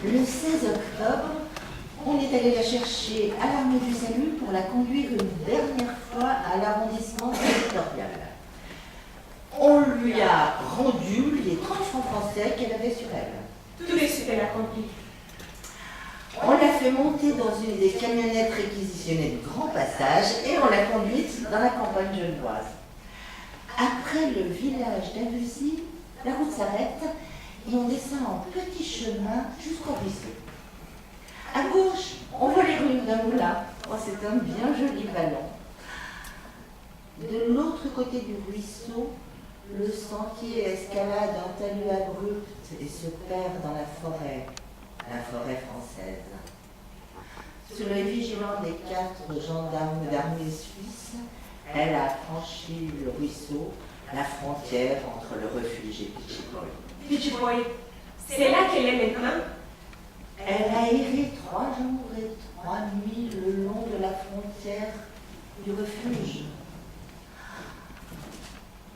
Le 16 octobre, on est allé la chercher à l'Armée du Salut pour la conduire une dernière fois à l'arrondissement territorial. On lui a rendu les 30 francs français qu'elle avait sur elle. Tout de suite, elle a compris. On l'a fait monter dans une des camionnettes réquisitionnées de grand passage et on l'a conduite dans la campagne genevoise. Après le village d'Avesy, la route s'arrête et on descend en petit chemin jusqu'au ruisseau. À gauche, on voit les ruines d'un moulin. Oh, c'est un bien joli vallon. De l'autre côté du ruisseau, le sentier escalade un talus abrupt et se perd dans la forêt française. Sous l'œil vigilant des 4 gendarmes d'armée suisse, elle a franchi le ruisseau, la frontière entre le refuge et Pichipoy. Pichipoy, c'est là qu'elle est maintenant? Elle a erré 3 jours et 3 nuits le long de la frontière du refuge.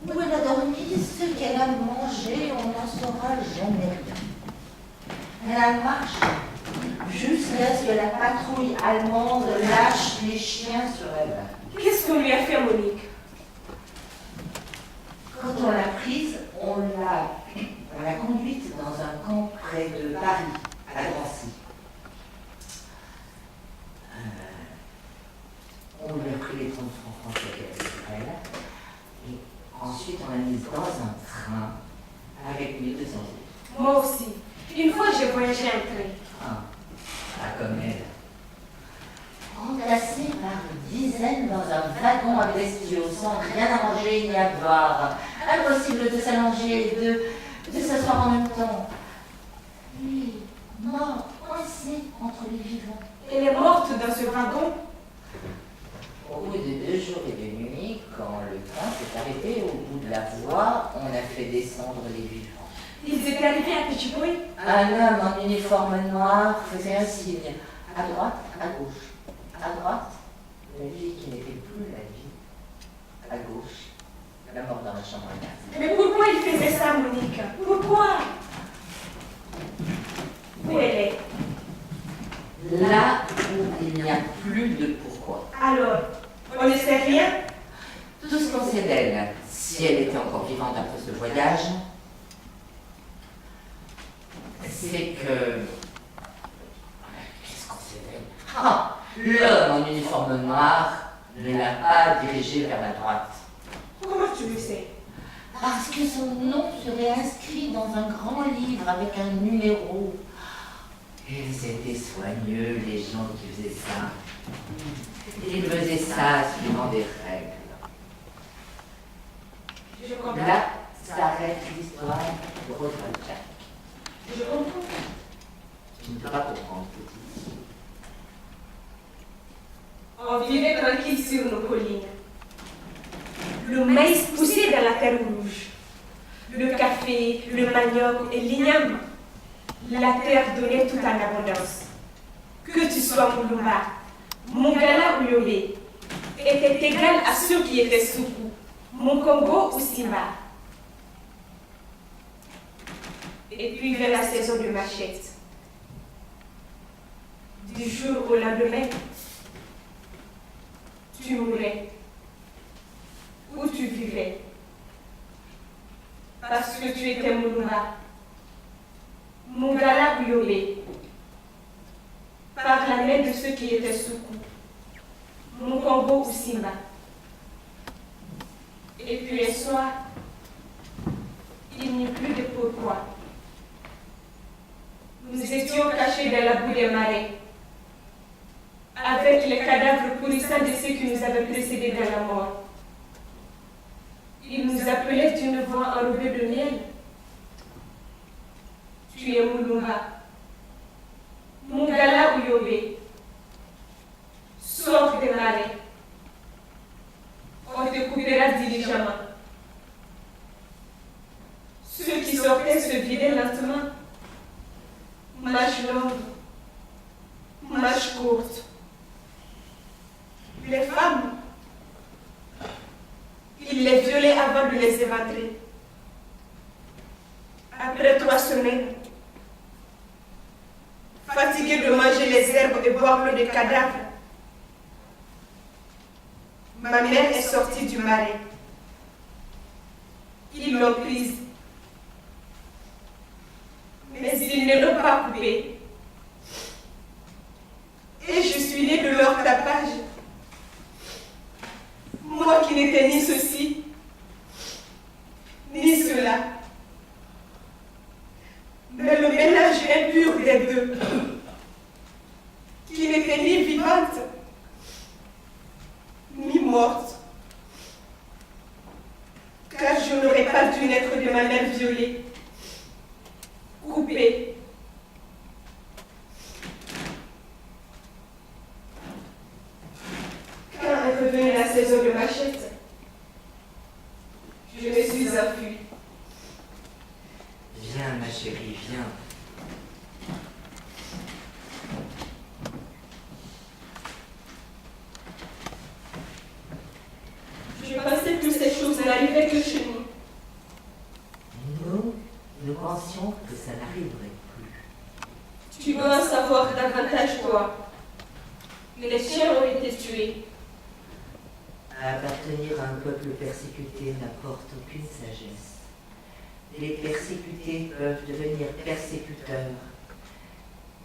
Où elle a dormi, ce qu'elle a mangé, on n'en saura jamais rien. Elle a marché jusqu'à ce que la patrouille allemande lâche les chiens sur elle. Qu'est-ce qu'on lui a fait, Monique? Quand on l'a prise, on l'a conduite dans un camp près de Paris, à Drancy. On lui a pris les 30 francs français qu'elle avait sur elle. Et ensuite, on l'a mise dans un train avec 1200 livres. Moi aussi. Une fois, j'ai voyagé en train. Ah, pas comme elle. Entassée par dizaines dans un wagon à bestiaux, sans rien à manger ni à boire. Impossible de s'allonger et de s'asseoir en même temps. Lui, mort, coincé entre les vivants. Elle est morte dans ce wagon? Au bout de 2 jours et 2 nuits, quand le train s'est arrêté au bout de la voie, on a fait descendre les vivants. Ils étaient arrivés à Pichipoy? Un homme en uniforme noir faisait un signe. À droite, à gauche. À droite, la vie qui n'était plus la vie. À gauche, la mort dans la chambre à gaz. Mais pourquoi il faisait ça, Monique? Pourquoi? Où elle est? Là où il n'y a plus de pourquoi. Alors, on ne sait rien? Tout ce qu'on sait d'elle, si elle était encore vivante après ce voyage, c'est que... Qu'est-ce qu'on sait d'elle? Ah, l'homme en uniforme noir ne l'a pas dirigée vers la droite. Comment tu le sais? Parce que son nom serait inscrit dans un grand livre avec un numéro. Ils étaient soigneux, les gens qui faisaient ça. Ils faisaient ça suivant des règles. Je comprends. Là s'arrête l'histoire de Rose Jack. Je comprends. Tu ne peux pas comprendre, petit. On vivait tranquille sur nos collines. Le maïs poussait dans la terre rouge. Le café, le manioc et l'igname. La terre donnait tout en abondance. Que tu sois Moulumba, Mongala ou Yobé, était égal à ceux qui étaient Soukou, Monkongo ou Simba. Et puis vers la saison de machette. Du jour au lendemain, tu mourais. Où tu vivais. Parce que tu étais Moulumba. Mongala ou Yobé, par la main de ceux qui étaient Soukou, Monkongo ou Simba. Et puis un soir, il n'y eut plus de pourquoi. Nous étions cachés dans la boue des marais, avec les cadavres pourrissants de ceux qui nous avaient précédés dans la mort. Ils nous appelaient d'une voix enrobée de miel. Tu es Moulumba, Mongala ou Yobé. Sors des marais. On te coupera diligemment. Ceux qui sortaient se vidaient lentement. Mâche longue, mâche courte. Les femmes, il les violait avant de les éventrer. Après 3 semaines, fatiguée de manger les herbes et boire l'eau des cadavres. Ma mère est sortie du marais. Ils l'ont prise. Mais ils ne l'ont pas coupée. Et je suis née de leur tapage. Moi qui n'étais ni ceci, ni cela. Mais le mélange impur des deux, qui n'était ni vivante, ni morte, car je n'aurais pas dû naître de ma mère violée, coupée. Quand est revenue la saison de machette, je me suis enfuie. Viens, ma chérie, viens. Je pensais que ces choses n'arrivaient que chez nous. Nous pensions que ça n'arriverait plus. Tu dois en savoir davantage, toi. Les chiens ont été tués. Appartenir à un peuple persécuté n'apporte aucune sagesse. Les persécutés peuvent devenir persécuteurs,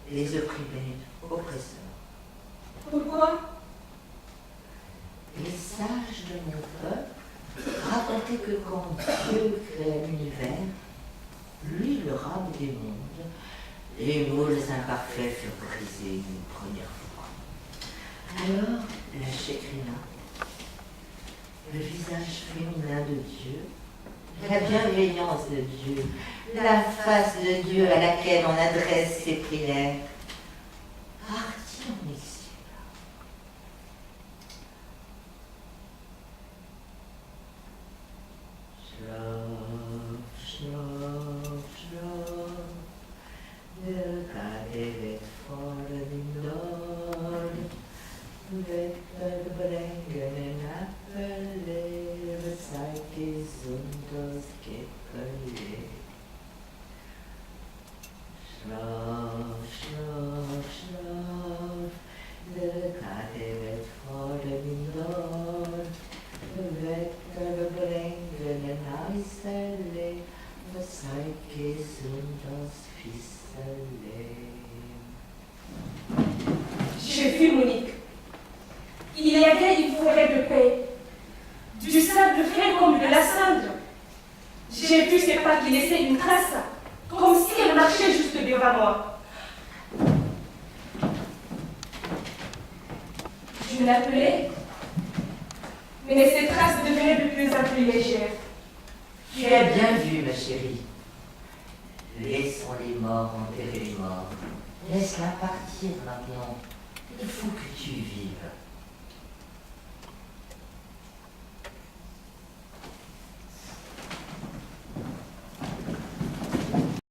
les opprimés oppresseurs. Pourquoi? Les sages de mon peuple racontaient que quand Dieu créa l'univers, lui le rame des mondes, les moules imparfaits furent brisés une première fois. Alors la Shekrina, le visage féminin de Dieu, la bienveillance de Dieu, la face de Dieu à laquelle on adresse ses prières, partit en exil. Schlaf, schlaf, schlaf, der Kade wird fallen in Nord, Wetter bringen in Appelle, sei gesund aus Geppelle. Schlaf, schlaf, schlaf, der Kade wird fallen in Nord, Wetter bringen in Eiselle, sei gesund aus Fisselle. J'ai vu Monique. Il y avait une forêt de paix, du sable fin comme de la cendre. J'ai vu ses pas qui laissaient une trace, comme si elle marchait juste devant moi. Je l'appelais, mais ses traces devenaient de plus en plus légères. Tu as bien vu, ma chérie. Laissons les morts enterrer les morts. Laisse-la partir maintenant. Il faut que tu vives.